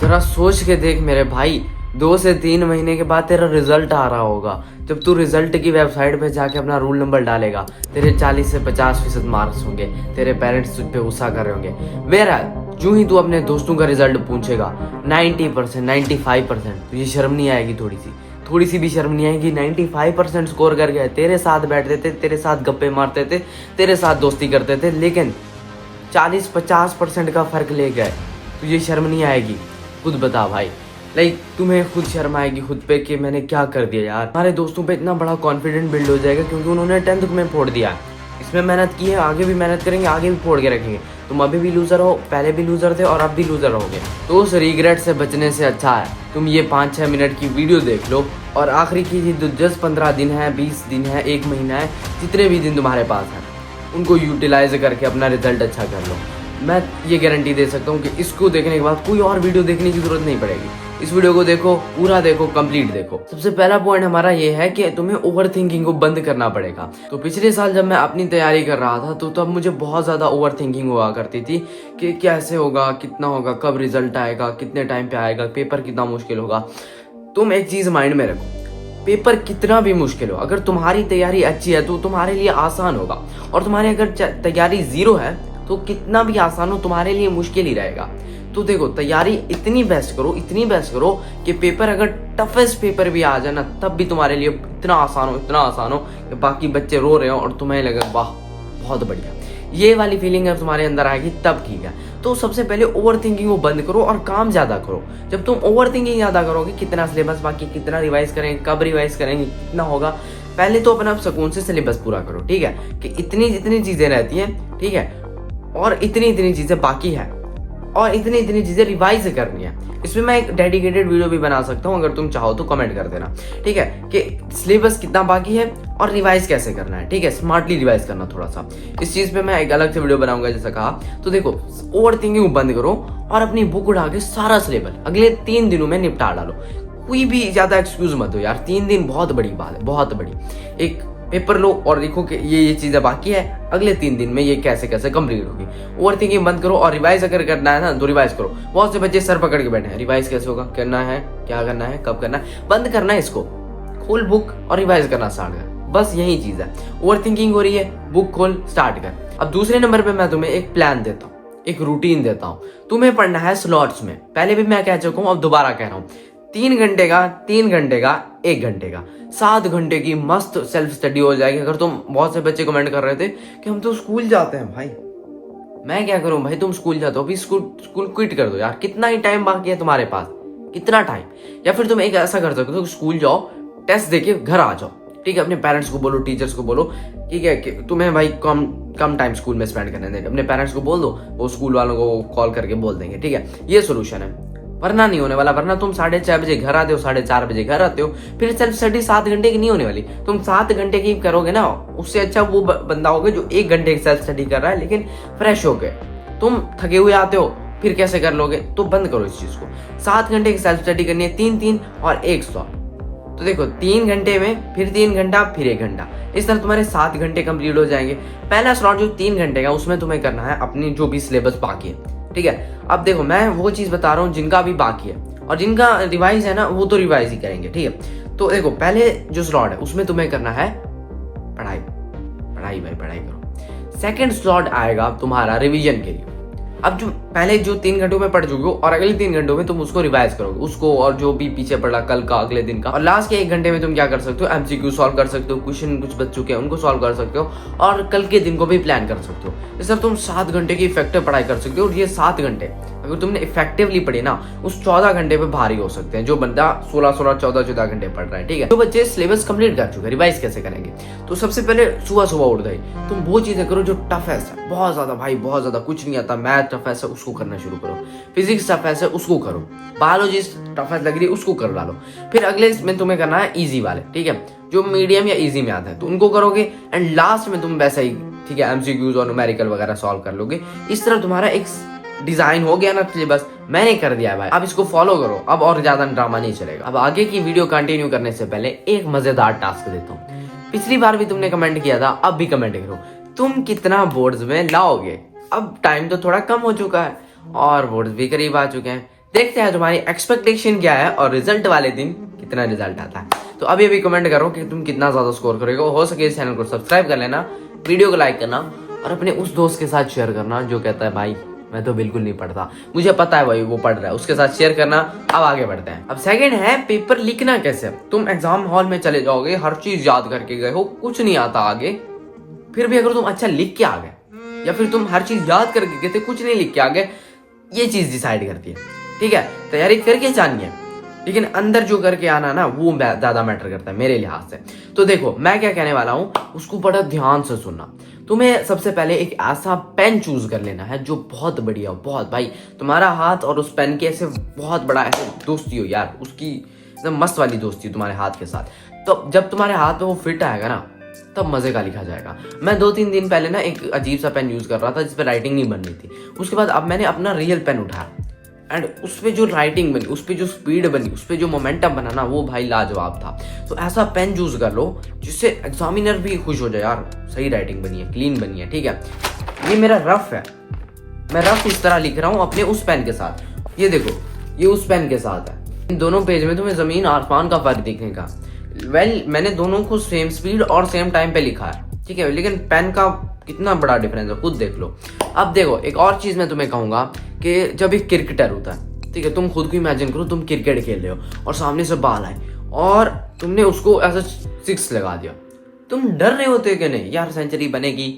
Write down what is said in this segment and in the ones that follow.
जरा सोच के देख मेरे भाई, 2 से 3 महीने के बाद तेरा रिजल्ट आ रहा होगा। जब तू रिजल्ट की वेबसाइट पे जाके अपना रोल नंबर डालेगा, तेरे 40 से 50% मार्क्स होंगे, तेरे पेरेंट्स तुझ पे गुस्सा कर रहे होंगे। मेरा जो ही तू अपने दोस्तों का रिजल्ट पूछेगा 90%, 95%, तुझे शर्म नहीं आएगी? थोड़ी सी भी शर्म नहीं आएगी? 95% स्कोर कर गए, तेरे साथ बैठते थे, तेरे साथ गप्पे मारते थे, तेरे साथ दोस्ती करते थे, लेकिन 40-50% का फर्क ले गए। तुझे शर्म नहीं आएगी? खुद बता भाई। तुम्हें खुद शर्म आएगी खुद पे कि मैंने क्या कर दिया यार। हमारे दोस्तों पे इतना बड़ा कॉन्फिडेंट बिल्ड हो जाएगा क्योंकि उन्होंने 10th में फोड़ दिया। इसमें मेहनत की है, आगे भी मेहनत करेंगे, आगे भी फोड़ के रखेंगे। तुम अभी भी लूजर हो, पहले भी लूजर थे और अब भी लूजर रहोगे। तो उस रिग्रेट से बचने से अच्छा है तुम ये 5-6 मिनट की वीडियो देख लो और आखिरी की जो 10-15 दिन है, 20 दिन है, 1 महीना है, जितने भी दिन तुम्हारे पास है, उनको यूटिलाइज करके अपना रिजल्ट अच्छा कर लो। मैं ये गारंटी दे सकता हूँ कि इसको देखने के बाद कोई और वीडियो देखने की जरूरत नहीं पड़ेगी। इस वीडियो को देखो, पूरा देखो, कंप्लीट देखो। सबसे पहला पॉइंट हमारा ये है कि तुम्हें ओवर थिंकिंग को बंद करना पड़ेगा। तो पिछले साल जब मैं अपनी तैयारी कर रहा था तो तब मुझे बहुत ज्यादा ओवर थिंकिंग हुआ करती थी कि कैसे होगा, कितना होगा, कब रिजल्ट आएगा, कितने टाइम पे आएगा, पेपर कितना मुश्किल होगा। तुम एक चीज माइंड में रखो, पेपर कितना भी मुश्किल हो, अगर तुम्हारी तैयारी अच्छी है तो तुम्हारे लिए आसान होगा, और तुम्हारी अगर तैयारी 0 है तो कितना भी आसान हो तुम्हारे लिए मुश्किल ही रहेगा। तो देखो, तैयारी इतनी बेस्ट करो कि पेपर अगर टफेस्ट पेपर भी आ जाए ना, तब भी तुम्हारे लिए इतना आसान हो कि बाकी बच्चे रो रहे हो और तुम्हें लगे वाह बहुत बढ़िया। ये वाली फीलिंग अगर तुम्हारे अंदर आएगी तब ठीक है। तो सबसे पहले ओवर थिंकिंग को बंद करो और काम ज्यादा करो। जब तुम ओवर थिंकिंग ज्यादा करोगे, कितना सिलेबस बाकी, कितना रिवाइज करेंगे, कब रिवाइज करेंगे, कितना होगा, पहले तो अपना सुकून से सिलेबस पूरा करो, ठीक है, कि इतनी चीजें रहती हैं, ठीक है, और इतनी चीजें बाकी है, और इतनी चीजें रिवाइज करनी है। इसमें मैं एक डेडिकेटेड वीडियो भी बना सकता हूँ, अगर तुम चाहो तो कमेंट कर देना, ठीक है, कि सिलेबस कितना बाकी है और रिवाइज कैसे करना है, ठीक है, स्मार्टली रिवाइज करना थोड़ा सा। इस चीज पे मैं एक अलग से वीडियो बनाऊंगा जैसा कहा। तो देखो, ओवर थिंकिंग बंद करो और अपनी बुक उठा के सारा सिलेबस अगले 3 दिनों में निपटा डालो। कोई भी ज्यादा एक्सक्यूज मत दो यार, 3 दिन बहुत बड़ी बात है, बहुत बड़ी। एक पेपर लो और देखो कि ये चीजें बाकी है, अगले 3 दिन में ये कैसे कंप्लीट होगी। ओवर थिंकिंग बंद करो और रिवाइज अगर करना है ना तो रिवाइज करो। बहुत से बच्चे सर पकड़ के बैठे हैं, रिवाइज कैसे होगा, करना है, क्या करना है, कब करना है, बंद करना है इसको, खोल बुक और रिवाइज करना स्टार्ट कर, बस यही चीज है। ओवर थिंकिंग हो रही है, बुक खोल, स्टार्ट कर। अब दूसरे नंबर पे मैं तुम्हें एक प्लान देता हूँ, एक रूटीन देता हूँ। तुम्हें पढ़ना है स्लॉट्स में, पहले भी मैं कह चुका हूँ, अब दोबारा कह रहा हूँ। 3 घंटे का, 1 घंटे का, 7 घंटे की मस्त सेल्फ स्टडी हो जाएगी। अगर तुम, बहुत से बच्चे कमेंट कर रहे थे कि हम तो स्कूल जाते हैं भाई, मैं क्या करूं भाई, तुम स्कूल जाते हो, अभी स्कूल क्विट कर दो यार। कितना ही टाइम बाकी है तुम्हारे पास, कितना टाइम। या फिर तुम एक ऐसा कर सकते हो, स्कूल जाओ, टेस्ट देके घर आ जाओ, ठीक है, अपने पेरेंट्स को बोलो, टीचर्स को बोलो, ठीक है, कि तुम्हें भाई कम टाइम स्कूल में स्पेंड करने देंगे, अपने पेरेंट्स को बोल दो, वो स्कूल वालों को कॉल करके बोल देंगे, ठीक है। ये सोल्यूशन है, वरना नहीं होने वाला। वरना तुम 6:30 बजे घर आते हो, 4:30 बजे घर आते हो, फिर सेल्फ स्टडी 7 घंटे की नहीं होने वाली। तुम 7 घंटे की करोगे ना, उससे अच्छा वो बंदा होगा जो 1 घंटे की सेल्फ स्टडी कर रहा है लेकिन फ्रेश हो गए। तुम थके हुए आते हो, फिर कैसे कर लोगे? तो बंद करो इस चीज को। 7 घंटे की सेल्फ स्टडी करनी है, 3 और 1 स्लॉट। तो देखो, 3 घंटे में फिर 3 घंटा, फिर 1 घंटा, इस तरह तुम्हारे 7 घंटे कंप्लीट हो जाएंगे। पहला स्लॉट जो 3 घंटे का, उसमें तुम्हें करना है अपनी जो भी सिलेबस बाकी है, ठीक है। अब देखो, मैं वो चीज बता रहा हूँ जिनका भी बाकी है, और जिनका रिवाइज है ना वो तो रिवाइज ही करेंगे, ठीक है। तो देखो, पहले जो स्लॉट है उसमें तुम्हें करना है पढ़ाई भाई, पढ़ाई करो। सेकंड स्लॉट आएगा तुम्हारा रिवीजन के लिए। अब जो पहले जो 3 घंटों में पढ़ चुके हो और अगले 3 घंटों में तुम उसको रिवाइज करोगे, उसको और जो भी पीछे पढ़ा कल का, अगले दिन का। और लास्ट के 1 घंटे में तुम क्या कर सकते हो, MCQ सॉल्व कर सकते हो, क्वेश्चन कुछ बच चुके हैं उनको सॉल्व कर सकते हो, और कल के दिन को भी प्लान कर सकते हो। इस तरह तुम 7 घंटे की इफेक्टिव पढ़ाई कर सकते हो। और ये 7 घंटे अगर तुमने इफेक्टिवली पढ़ी ना, उस 14 घंटे पे भारी हो सकते हैं जो बंदा 16, 14 घंटे पढ़ रहा है, ठीक है। जो बच्चे सिलेबस कंप्लीट कर चुके हैं, रिवाइज कैसे करेंगे? तो सबसे पहले सुबह उठ गई, तुम वो चीजें करो जो टफ है, बहुत ज्यादा भाई, बहुत ज्यादा कुछ नहीं आता। मैथ टफ है उसको करना शुरू करो, फिजिक्स टफ है उसको करो, बायोलॉजी टफ लग रही है उसको कर डालो। फिर अगले में तुम्हें करना है इजी वाले, ठीक है, जो मीडियम या इजी में आता है तो उनको करोगे। एंड लास्ट में तुम वैसा ही, ठीक है, MCQs और न्यूमेरिकल वगैरह सॉल्व कर लोगे। इस तरह तुम्हारा एक डिजाइन हो गया ना सिलेबस, मैंने कर दिया भाई, अब इसको फॉलो करो। अब और ज्यादा ड्रामा नहीं चलेगा। अब आगे की वीडियो कंटिन्यू करने से पहले एक मजेदार टास्क देता हूँ। पिछली बार भी तुमने कमेंट किया था, अब भी कमेंट करो, तुम कितना बोर्ड्स में लाओगे। अब टाइम तो थोड़ा कम हो चुका है और बोर्ड्स भी करीब आ चुके हैं। देखते हैं तुम्हारी एक्सपेक्टेशन क्या है और रिजल्ट वाले दिन कितना रिजल्ट आता है। तो अभी अभी कमेंट करो कि तुम कितना ज्यादा स्कोर करोगे। हो सके इस चैनल को सब्सक्राइब कर लेना, वीडियो को लाइक करना और अपने उस दोस्त के साथ शेयर करना जो कहता है भाई मैं तो बिल्कुल नहीं पढ़ता, मुझे पता है भाई वो पढ़ रहा है, उसके साथ शेयर करना। अब आगे बढ़ते हैं। अब सेकंड है पेपर लिखना कैसे। तुम एग्जाम हॉल में चले जाओगे, हर चीज याद करके गए हो, कुछ नहीं आता आगे, फिर भी अगर तुम अच्छा लिख के आ गए या फिर तुम हर चीज याद करके गए थे कुछ नहीं लिख के आ गए, ये चीज डिसाइड करती है। ठीक है, तैयारी करके जानिए, लेकिन अंदर जो करके आना ना वो ज्यादा मैटर करता है मेरे लिहाज से। तो देखो मैं क्या कहने वाला हूँ, उसको बड़ा ध्यान से सुनना। तुम्हें सबसे पहले एक ऐसा पेन चूज कर लेना है जो बहुत बढ़िया हो, बहुत भाई तुम्हारा हाथ और उस पेन के ऐसे बहुत बड़ा ऐसे दोस्ती हो यार, उसकी एकदम मस्त वाली दोस्ती हो तुम्हारे हाथ के साथ। तो जब तुम्हारे हाथ में वो फिट आएगा ना तब मजे का लिखा जाएगा। मैं 2-3 दिन पहले ना एक अजीब सा पेन यूज कर रहा था जिसपे राइटिंग नहीं बन रही थी। उसके बाद अब मैंने अपना रियल पेन उठाया एंड उस पर जो राइटिंग बनी, उस पर जो स्पीड बनी, उस पर जो मोमेंटम बना ना वो भाई लाजवाब था। तो ऐसा पेन चूज कर लो जिससे एग्जामिनर भी खुश हो जाए यार सही राइटिंग बनी है, क्लीन बनी है। ठीक है, ये मेरा रफ है, मैं रफ इस तरह लिख रहा हूँ अपने उस पेन के साथ। ये देखो ये उस पेन के साथ है। इन दोनों पेज में तुम्हें जमीन आसमान का फर्क दिखने का। मैंने दोनों को सेम स्पीड और सेम टाइम पे लिखा है। ठीक है, लेकिन पेन का कितना बड़ा डिफरेंस है खुद देख लो। अब देखो एक और चीज मैं तुम्हें कहूंगा कि जब एक क्रिकेटर होता है, ठीक है, तुम खुद को इमेजिन करो तुम क्रिकेट खेल रहे हो और सामने से बॉल आए और तुमने उसको ऐसा 6 लगा दिया, तुम डर रहे होते कि नहीं यार सेंचुरी बनेगी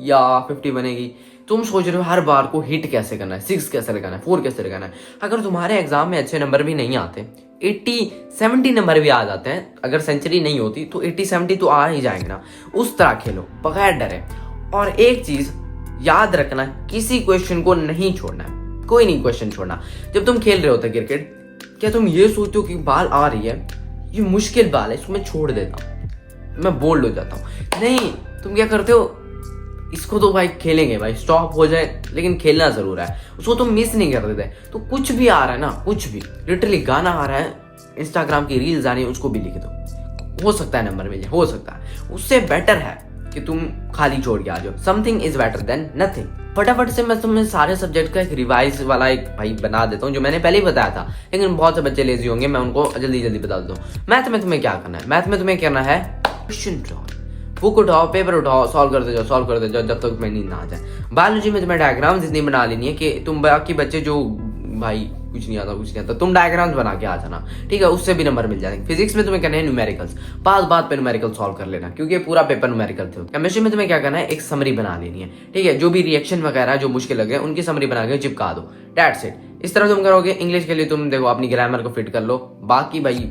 या 50 बनेगी। तुम सोच रहे हो हर बार को हिट कैसे करना है, 6 कैसे लगाना है, 4 कैसे लगाना है। अगर तुम्हारे एग्जाम में अच्छे नंबर भी नहीं आते, 80-70 नंबर भी आ जाते हैं, अगर सेंचुरी नहीं होती तो 80-70 तो आ ही जाएंगे ना। उस तरह खेलो बगैर डरे। और एक चीज याद रखना, किसी क्वेश्चन को नहीं छोड़ना है, कोई नहीं क्वेश्चन छोड़ना। जब तुम खेल रहे होते क्रिकेट, क्या तुम ये सोचते हो कि बॉल आ रही है, ये मुश्किल बॉल है, इसको मैं छोड़ देता हूँ, मैं बोल्ड हो जाता हूँ। नहीं, तुम क्या करते हो, इसको तो भाई खेलेंगे भाई, स्टॉप हो जाए लेकिन खेलना जरूर है, उसको तुम मिस नहीं कर देते। तो कुछ भी आ रहा है ना, कुछ भी, लिटरली गाना आ रहा है, इंस्टाग्राम की रील्स आ रही है, उसको भी लिख दो, हो सकता है नंबर मिल जाए, हो सकता है। उससे बेटर है कि तुम खाली छोड़ के आ जाओ। Something is better than nothing. फटाफट से मैं तुम्हें सारे सब्जेक्ट का एक रिवाइज वाला एक भाई बना देता हूँ, जो मैंने पहले ही बताया था, लेकिन बहुत से बच्चे लेजी होंगे, मैं उनको जल्दी जल्दी बता देता हूँ। मैथ में तुम्हें क्या करना है, मैथ में तुम्हें करना है क्वेश्चन सॉल्व, बुक उठाओ, पेपर उठाओ, सॉल्व करते जाओ जब तक तुम्हें नींद ना आ जाए। बायोलॉजी में तुम्हें डायग्राम्स इतनी बना लेनी है कि तुम बाकी बच्चे जो भाई कुछ नहीं आता तुम डायग्राम्स बना के आ जाना। ठीक है, उससे भी नंबर मिल जाएंगे। फिजिक्स में तुम्हें करना है न्यूमेरिकल्स, बात पे न्यूमेरिकल सॉल्व कर लेना क्योंकि पूरा पेपर न्यूमेरिकल थे। केमिस्ट्री में तुम्हें क्या करना है, एक समरी बना लेनी है। ठीक है, जो भी रिएक्शन वगैरह जो मुश्किल लगे उनकी समरी बना के चिपका दो, दैट्स इट। इस तरह तुम करोगे। इंग्लिश के लिए तुम देखो अपनी ग्रामर को फिट कर लो, बाकी भाई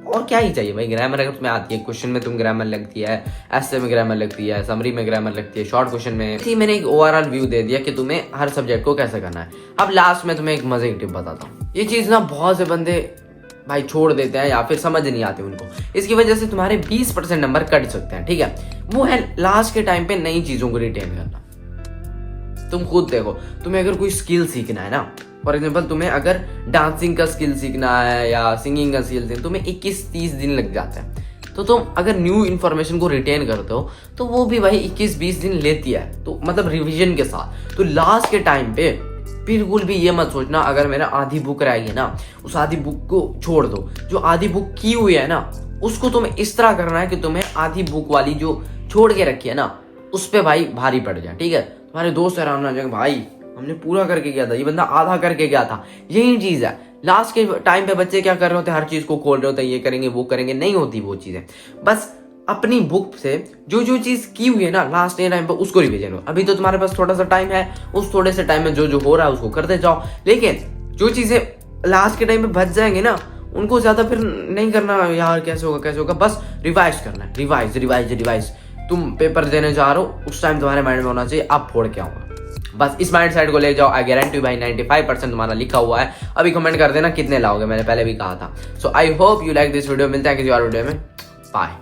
और क्या ही चाहिए भाई। ग्रामर अगर तुम्हें आती है, क्वेश्चन में तुम ग्रामर लगती है, ऐसे में ग्रामर लगती है, समरी में ग्रामर लगती है, शॉर्ट क्वेश्चन में। थी मैंने एक ओवरऑल व्यू दे दिया कि तुम्हें हर सब्जेक्ट को कैसे करना है। अब लास्ट में तुम्हें एक मजे की टिप बताता हूँ। ये चीज ना बहुत से बंदे भाई छोड़ देते हैं या फिर समझ नहीं आते उनको, इसकी वजह से तुम्हारे 20% नंबर कट सकते हैं। ठीक है, वो है लास्ट के टाइम पे नई चीजों को रिटेन करना। तुम खुद देखो, तुम्हें अगर कोई स्किल सीखना है ना, फॉर एग्जाम्पल तुम्हें अगर डांसिंग का स्किल सीखना है या सिंगिंग का स्किल सीखना, तुम्हें 21-30 दिन लग जाते हैं। तो तुम अगर न्यू इन्फॉर्मेशन को रिटेन करते हो तो वो भी भाई 21-20 दिन लेती है, तो मतलब रिवीजन के साथ। तो लास्ट के टाइम पे बिल्कुल भी ये मत सोचना अगर मेरा आधी बुक रह गई ना, उस आधी बुक को छोड़ दो। जो आधी बुक की हुई है ना, उसको तुम्हें इस तरह करना है कि तुम्हें आधी बुक वाली जो छोड़ के रखी है ना, उस पर भाई भारी पड़ जाए। ठीक है, तुम्हारे दोस्त हैरान हो जाएंगे, भाई हमने पूरा करके गया था, ये बंदा आधा करके गया था। यही चीज है, लास्ट के टाइम पे बच्चे क्या कर रहे होते हैं, हर चीज को खोल रहे होते हैं, ये करेंगे वो करेंगे, नहीं होती वो चीजें। बस अपनी बुक से जो चीज की हुई है ना लास्ट के टाइम पे, उसको रिवीजन हो। अभी तो तुम्हारे पास थोड़ा सा टाइम है, उस थोड़े से टाइम में जो हो रहा है उसको करते जाओ। लेकिन जो चीजें लास्ट के टाइम पे बच जाएंगे ना, उनको ज्यादा फिर नहीं करना यार कैसे होगा, बस रिवाइज करना है। रिवाइज। तुम पेपर देने जा रहे हो, उस टाइम तुम्हारे माइंड में होना चाहिए अब फोड़ के आऊंगा। बस इस माइंड सेट को ले जाओ। आई गारंटी भाई 95% तुम्हारा लिखा हुआ है। अभी कमेंट कर देना कितने लाओगे, मैंने पहले भी कहा था। So I hope you like this video. मिलते हैं किसी और वीडियो में, बाय।